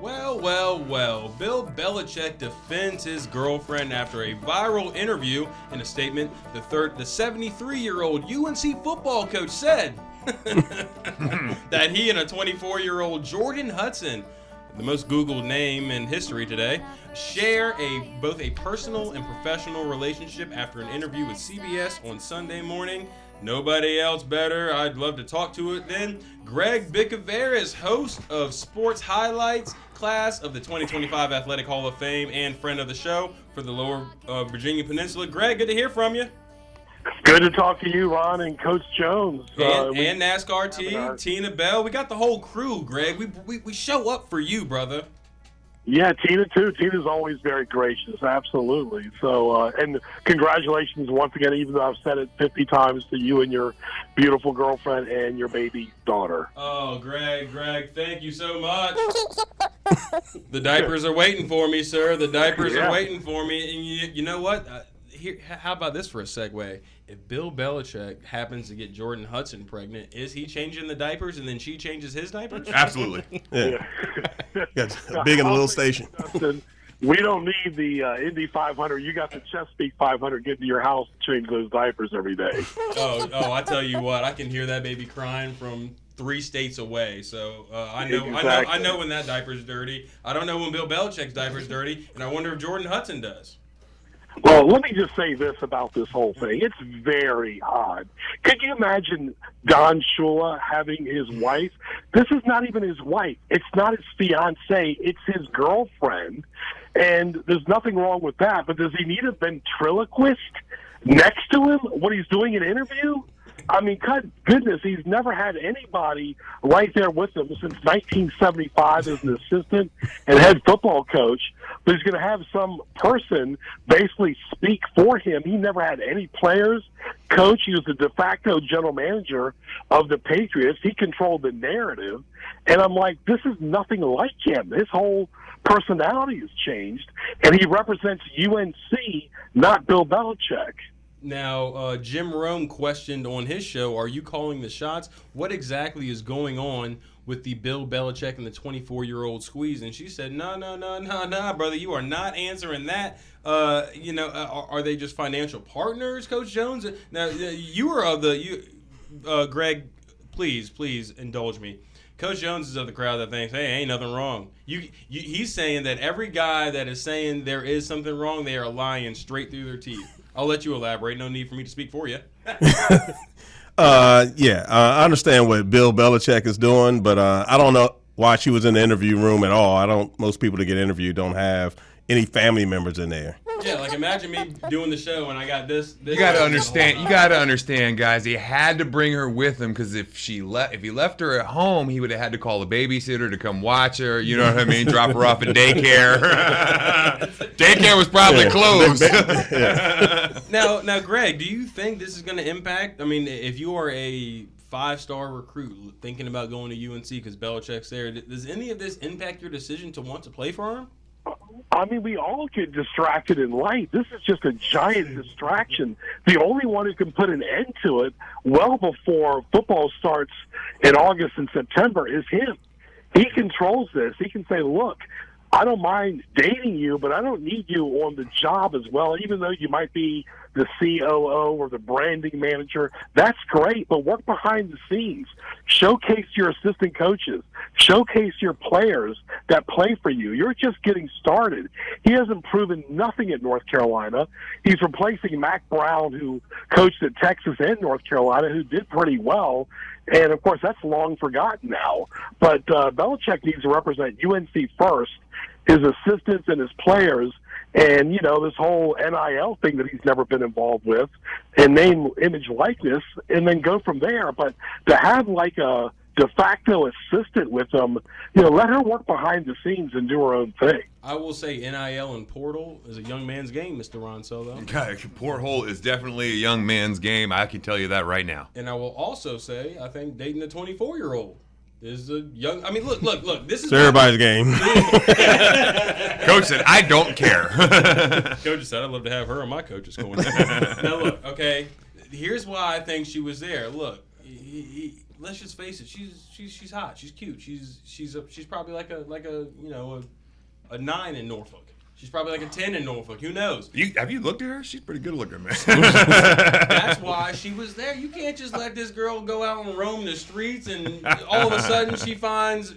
Well. Bill Belichick defends his girlfriend after a viral interview. In a statement, the 73-year-old UNC football coach said that he and a 24-year-old Jordan Hudson, the most Googled name in history today, share both a personal and professional relationship after an interview with CBS on Sunday morning. Nobody else better. I'd love to talk to it then. Greg Bicouvaris, host of Sports Highlights, class of the 2025 Athletic Hall of Fame, and friend of the show for the Lower Virginia Peninsula. Greg, good to hear from you. Good to talk to you, Ron, and Coach Jones. And NASCAR T, Tina Bell. We got the whole crew, Greg. We show up for you, brother. Yeah, Tina, too. Tina's always very gracious, absolutely. So, and congratulations once again, even though I've said it 50 times, to you and your beautiful girlfriend and your baby daughter. Oh, Greg, thank you so much. The diapers are waiting for me, sir. The diapers are waiting for me. And you know what? How about this for a segue? If Bill Belichick happens to get Jordan Hudson pregnant, is he changing the diapers and then she changes his diapers? Absolutely. Yeah. Got a big and a little station. We don't need the Indy 500. You got the Chesapeake 500. Get to your house to change those diapers every day. Oh! I tell you what, I can hear that baby crying from 3 states away. So I know when that diaper's dirty. I don't know when Bill Belichick's diaper's dirty, and I wonder if Jordan Hudson does. Well, let me just say this about this whole thing. It's very odd. Could you imagine Don Shula having his wife? This is not even his wife. It's not his fiancée. It's his girlfriend. And there's nothing wrong with that. But does he need a ventriloquist next to him when he's doing an interview? I mean, goodness, he's never had anybody right there with him since 1975 as an assistant and head football coach. But he's going to have some person basically speak for him. He never had any players. Coach, he was the de facto general manager of the Patriots. He controlled the narrative. And I'm like, this is nothing like him. His whole personality has changed. And he represents UNC, not Bill Belichick. Now, Jim Rome questioned on his show, are you calling the shots? What exactly is going on with the Bill Belichick and the 24-year-old squeeze? And she said, no, brother, you are not answering that. Are they just financial partners, Coach Jones? Now, you are of Greg, please indulge me. Coach Jones is of the crowd that thinks, hey, ain't nothing wrong. He's saying that every guy that is saying there is something wrong, they are lying straight through their teeth. I'll let you elaborate. No need for me to speak for you. I understand what Bill Belichick is doing, but I don't know why she was in the interview room at all. Most people that get interviewed don't have any family members in there. Yeah, like imagine me doing the show and I got this. You got to understand, guys. He had to bring her with him because if he left her at home, he would have had to call a babysitter to come watch her. You know what I mean? Drop her off at daycare. Daycare was probably closed. Now, Greg, do you think this is going to impact? I mean, if you are a 5-star recruit thinking about going to UNC because Belichick's there, does any of this impact your decision to want to play for him? I mean, we all get distracted in life. This is just a giant distraction. The only one who can put an end to it well before football starts in August and September is him. He controls this. He can say, look, I don't mind dating you, but I don't need you on the job as well, even though you might be the COO or the branding manager. That's great, but work behind the scenes. Showcase your assistant coaches. Showcase your players that play for you. You're just getting started. He hasn't proven nothing at North Carolina. He's replacing Mac Brown, who coached at Texas and North Carolina, who did pretty well. And, of course, that's long forgotten now. But Belichick needs to represent UNC first, his assistants and his players, and, this whole NIL thing that he's never been involved with, and name, image, likeness, and then go from there. But to have like a de facto assistant with them, let her work behind the scenes and do her own thing. I will say NIL and portal is a young man's game, Mr. Ronsell, though. Porthole is definitely a young man's game. I can tell you that right now. And I will also say, I think dating a 24-year-old is a young. I mean, look. This is everybody's game. Coach said, "I don't care." Coach said, "I'd love to have her on my coach's corner." Now, look. Okay, here's why I think she was there. Look, let's just face it, she's hot, she's cute, she's probably like a 9 in Norfolk. She's probably like a 10 in Norfolk. Who knows? Have you looked at her? She's pretty good looking, man. That's why she was there. You can't just let this girl go out and roam the streets and all of a sudden she finds,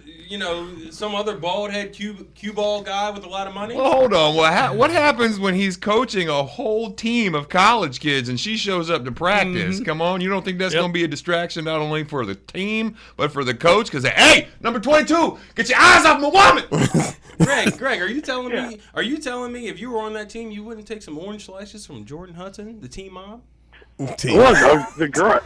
some other bald head cue ball guy with a lot of money. Well, hold on. What happens when he's coaching a whole team of college kids and she shows up to practice? Come on. You don't think that's going to be a distraction not only for the team, but for the coach? Because, hey, number 22, get your eyes off my woman. Greg, are you telling me? Are you telling me if you were on that team, you wouldn't take some orange slices from Jordan Hudson, the team mom? Look, the girl,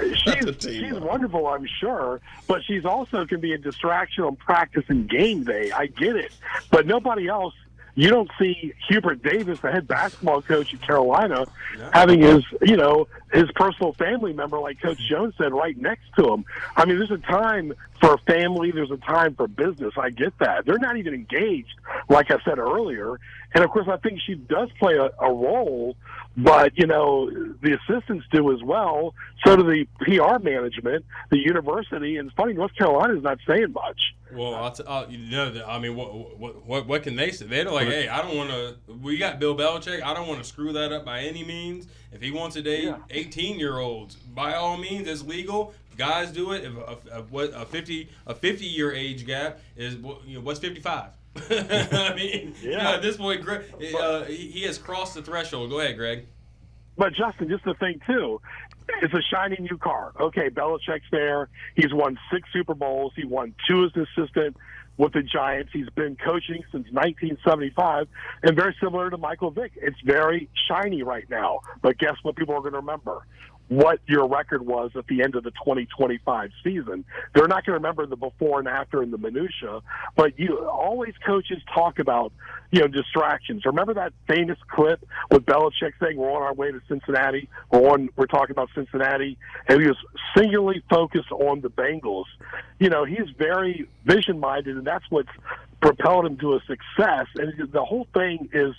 she's wonderful, I'm sure, but she's also can be a distraction on practice and game day. I get it, but nobody else. You don't see Hubert Davis, the head basketball coach at Carolina, having his personal family member, like Coach Jones said, right next to him. I mean, there's a time for family. There's a time for business. I get that. They're not even engaged, like I said earlier. And, of course, I think she does play a role, but, the assistants do as well. So do the PR management, the university. And it's funny, North Carolina's not saying much. Well, what can they say? They're like, hey, I don't want to – we got Bill Belichick. I don't want to screw that up by any means. If he wants to date 18-year-olds, by all means, it's legal. Guys do it. If a 50-year age gap is what's 55? I mean, at this point, Greg, he has crossed the threshold. Go ahead, Greg. But, Justin, just the thing, too, it's a shiny new car. Okay, Belichick's there. He's won 6 Super Bowls. He won 2 as an assistant with the Giants. He's been coaching since 1975, and very similar to Michael Vick. It's very shiny right now. But guess what people are going to remember? What your record was at the end of the 2025 season. They're not going to remember the before and after and the minutia, but always coaches talk about, distractions. Remember that famous clip with Belichick saying, we're on our way to Cincinnati, we're talking about Cincinnati, and he was singularly focused on the Bengals. He's very vision-minded, and that's what's propelled him to a success, and the whole thing is,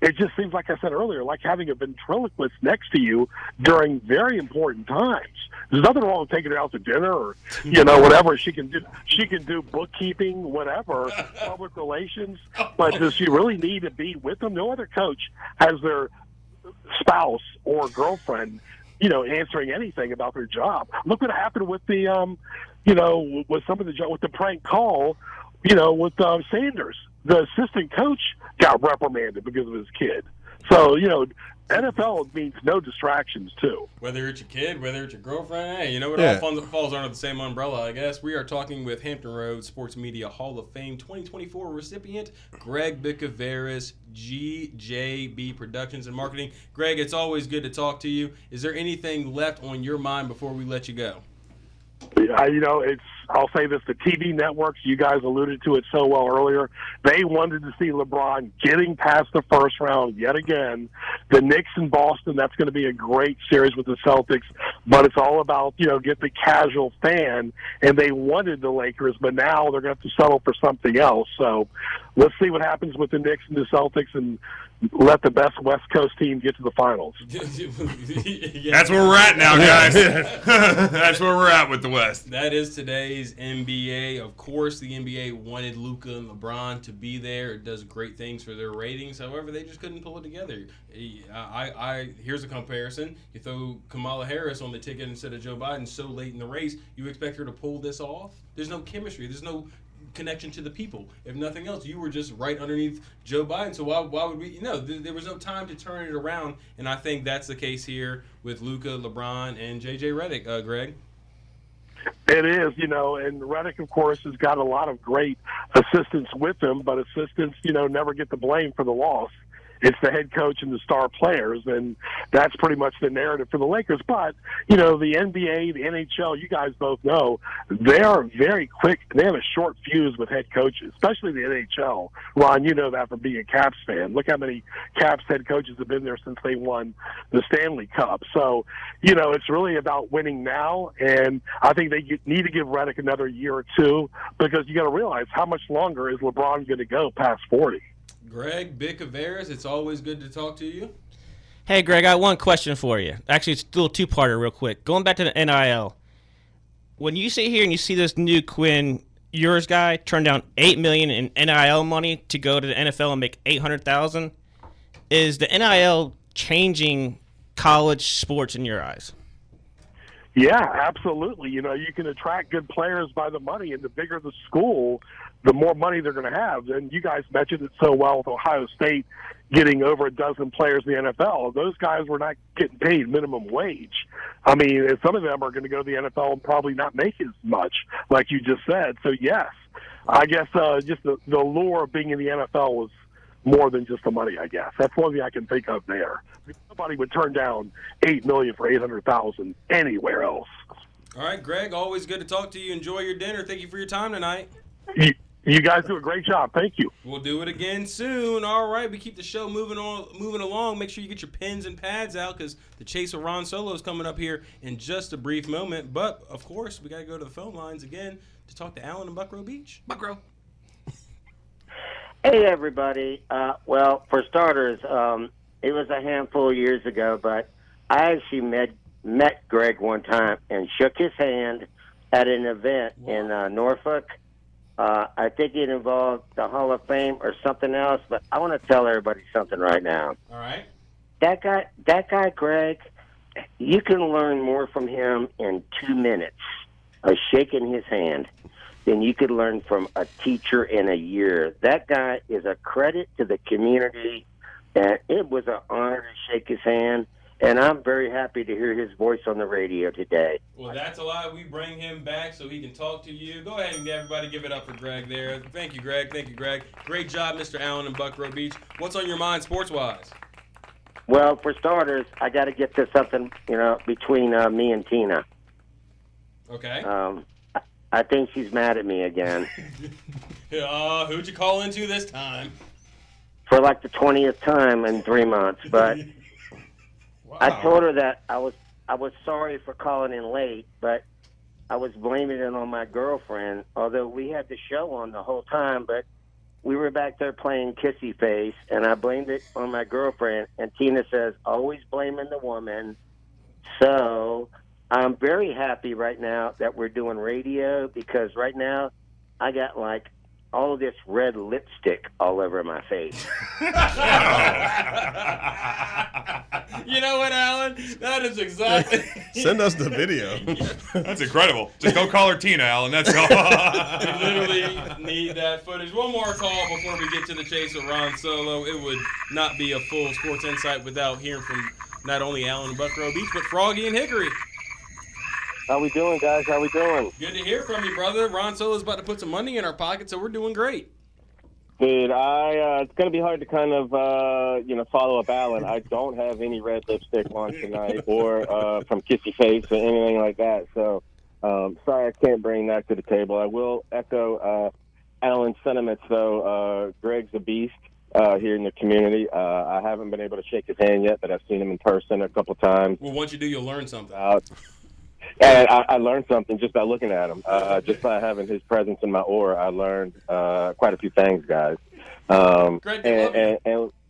it just seems, like I said earlier, like having a ventriloquist next to you during very important times. There's nothing wrong with taking her out to dinner or, whatever she can do. She can do bookkeeping, whatever, public relations. But does she really need to be with them? No other coach has their spouse or girlfriend, answering anything about their job. Look what happened with the, with some of with the prank call, with Sanders. The assistant coach got reprimanded because of his kid. So, NFL means no distractions, too. Whether it's your kid, whether it's your girlfriend, hey, it all falls under the same umbrella, I guess. We are talking with Hampton Roads Sports Media Hall of Fame 2024 recipient, Greg Bicouvaris, GJB Productions and Marketing. Greg, it's always good to talk to you. Is there anything left on your mind before we let you go? I'll say this, the TV networks, you guys alluded to it so well earlier, they wanted to see LeBron getting past the first round yet again. The Knicks in Boston, that's going to be a great series with the Celtics, but it's all about, get the casual fan, and they wanted the Lakers, but now they're going to have to settle for something else. So let's see what happens with the Knicks and the Celtics, and let the best West Coast team get to the finals. That's where we're at now, guys. That's where we're at with the West. That is today's NBA. Of course, the NBA wanted Luka and LeBron to be there. It does great things for their ratings. However, they just couldn't pull it together. Here's a comparison. You throw Kamala Harris on the ticket instead of Joe Biden so late in the race, you expect her to pull this off? There's no chemistry. There's no connection to the people. If nothing else, you were just right underneath Joe Biden. So why would we? There was no time to turn it around, and I think that's the case here with Luka, LeBron, and JJ Redick. Greg. It is, and Redick, of course, has got a lot of great assistants with him, but assistants, never get the blame for the loss. It's the head coach and the star players, and that's pretty much the narrative for the Lakers. But, the NBA, the NHL, you guys both know, they are very quick. They have a short fuse with head coaches, especially the NHL. Ron, you know that from being a Caps fan. Look how many Caps head coaches have been there since they won the Stanley Cup. So, it's really about winning now, and I think they need to give Redick another year or two because you got to realize how much longer is LeBron going to go past 40. Greg Bicouvaris, it's always good to talk to you. Hey, Greg, I got one question for you. Actually, it's a little two-parter real quick. Going back to the NIL, when you sit here and you see this new Quinn Ewers guy turn down $8 million in NIL money to go to the NFL and make $800,000, is the NIL changing college sports in your eyes? Yeah, absolutely. You know, you can attract good players by the money, and the bigger the school, the more money they're going to have. And you guys mentioned it so well with Ohio State getting over a dozen players in the NFL. Those guys were not getting paid minimum wage. I mean, and some of them are going to go to the NFL and probably not make as much, like you just said. So, yes, I guess just the allure of being in the NFL was more than just the money, I guess. That's one thing I can think of there. Nobody would turn down $8 million for $800,000 anywhere else. All right, Greg, always good to talk to you. Enjoy your dinner. Thank you for your time tonight. You guys do a great job. Thank you. We'll do it again soon. All right, we keep the show moving along. Make sure you get your pens and pads out because the chase with Ron Solo is coming up here in just a brief moment. But, of course, we got to go to the phone lines again to talk to Alan in Buckrow Beach. Buckrow. Hey, everybody. Well, for starters, it was a handful of years ago, but I actually met Greg one time and shook his hand at an event in Norfolk. I think it involved the Hall of Fame or something else, but I want to tell everybody something right now. All right. That guy, Greg, you can learn more from him in 2 minutes of shaking his hand than you could learn from a teacher in a year. That guy is a credit to the community, and it was an honor to shake his hand, and I'm very happy to hear his voice on the radio today. Well, that's a lie. We bring him back so he can talk to you. Go ahead and everybody give it up for Greg there. Thank you, Greg. Thank you, Greg. Great job, Mr. Allen in Buckrow Beach. What's on your mind sports-wise? Well, for starters, I got to get to something, between me and Tina. Okay. I think she's mad at me again. Who'd you call into this time? For like the 20th time in 3 months. But Wow. I told her that I was sorry for calling in late, but I was blaming it on my girlfriend, although we had the show on the whole time, but we were back there playing kissy face, and I blamed it on my girlfriend. And Tina says, always blaming the woman. So I'm very happy right now that we're doing radio because right now I got like all of this red lipstick all over my face. You know what, Alan? That is exactly. Send us the video. That's incredible. Just don't call her Tina, Alan. That's all. We literally need that footage. One more call before we get to the chase with Ron Solo. It would not be a full Sports Insight without hearing from not only Alan in Buckrow Beach, but Froggy and Hickory. How we doing, guys? How we doing? Good to hear from you, brother. Ron Solo's about to put some money in our pocket, so we're doing great. Dude, it's going to be hard to kind of, follow up Alan. I don't have any red lipstick on tonight or from Kissy Face or anything like that. So, sorry I can't bring that to the table. I will echo Alan's sentiments, though. Greg's a beast here in the community. I haven't been able to shake his hand yet, but I've seen him in person a couple times. Well, once you do, you'll learn something. And I learned something just by looking at him. Just by having his presence in my aura, I learned quite a few things, guys. Greg, and